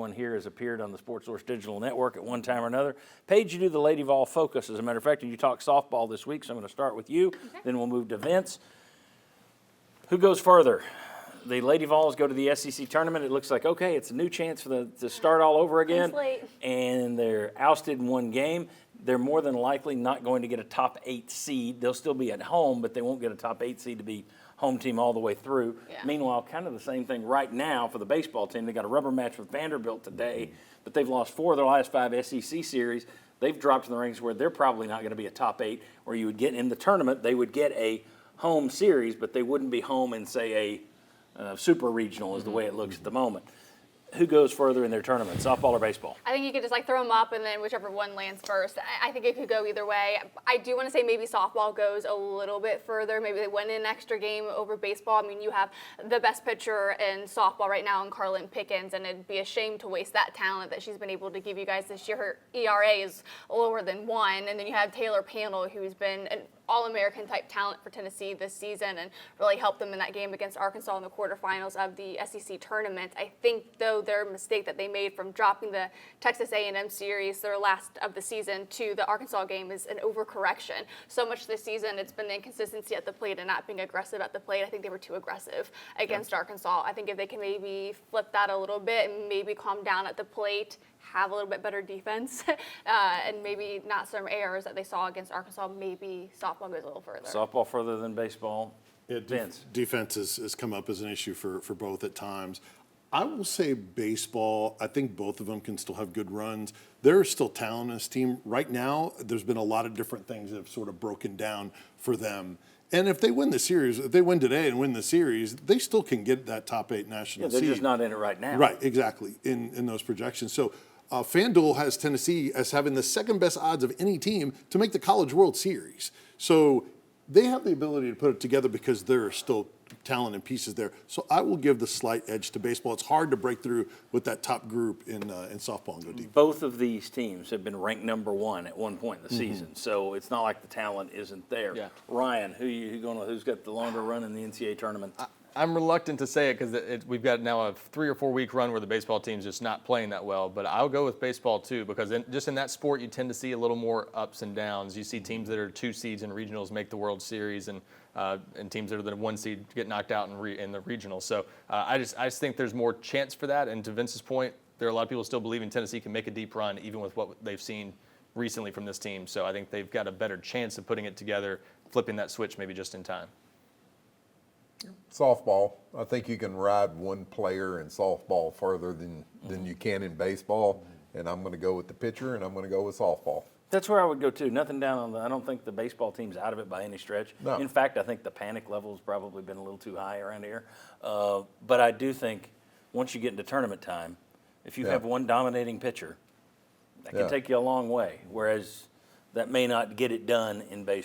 everyone here has appeared on the Sports Source Digital Network at one time or another. Paige, you do the Lady Vol Focus, as a matter of fact, and you talk softball this week, so I'm going to start with you. Okay. Then we'll move to Vince. Who goes further? The Lady Vols go to the SEC tournament. It looks like, okay, it's a new chance to start all over again. And they're ousted in one game. They're more than likely not going to get a top 8 seed. They'll still be at home, but they won't get a top 8 seed to be home team all the way through. Yeah. Meanwhile, kind of the same thing right now for the baseball team. They got a rubber match with Vanderbilt today, but they've lost 4 of their last 5 SEC series. They've dropped in the ranks where they're probably not going to be a top 8, where you would get in the tournament. They would get a home series, but they wouldn't be home in, say, a super regional is the way it looks at the moment. Who goes further in their tournament, softball or baseball? I think you could just throw them up and then whichever one lands first. I think it could go either way. I do want to say maybe softball goes a little bit further. Maybe they win an extra game over baseball. I mean, you have the best pitcher in softball right now in Karlyn Pickens, and it'd be a shame to waste that talent that she's been able to give you guys this year. Her ERA is lower than 1, and then you have Taylor Pannell, who's been an All-American type talent for Tennessee this season and really helped them in that game against Arkansas in the quarterfinals of the SEC tournament. I think, though, their mistake that they made from dropping the Texas A&M series, their last of the season, to the Arkansas game is an overcorrection. So much this season, it's been the inconsistency at the plate and not being aggressive at the plate. I think they were too aggressive against Arkansas. I think if they can maybe flip that a little bit and maybe calm down at the plate, have a little bit better defense, and maybe not some errors that they saw against Arkansas, maybe softball goes a little further. Softball further than baseball. Yeah, defense has come up as an issue for both at times. I will say baseball, I think both of them can still have good runs. There's still talent in this team. Right now, there's been a lot of different things that have sort of broken down for them. And if they win the series, if they win today and win the series, they still can get that top 8 national seed. They're just not in it right now. Right, exactly, in those projections. So FanDuel has Tennessee as having the second best odds of any team to make the College World Series. So they have the ability to put it together because there are still talent and pieces there. So I will give the slight edge to baseball. It's hard to break through with that top group in softball and go deep. Both of these teams have been ranked number 1 at one point in the season, so it's not like the talent isn't there. Yeah. Ryan, who's got the longer run in the NCAA tournament? I'm reluctant to say it because we've got now a 3 or 4 week run where the baseball team's just not playing that well. But I'll go with baseball too because just in that sport you tend to see a little more ups and downs. You see teams that are 2 seeds in regionals make the World Series, and teams that are the 1 seed get knocked out in the regionals. So I just think there's more chance for that. And to Vince's point, there are a lot of people still believing Tennessee can make a deep run even with what they've seen recently from this team. So I think they've got a better chance of putting it together, flipping that switch maybe just in time. Softball. I think you can ride one player in softball further than you can in baseball, and I'm going to go with the pitcher, and I'm going to go with softball. That's where I would go too. Nothing down on I don't think the baseball team's out of it by any stretch. No. In fact, I think the panic level has probably been a little too high around here. But I do think once you get into tournament time, if you have one dominating pitcher, that can take you a long way, whereas that may not get it done in baseball.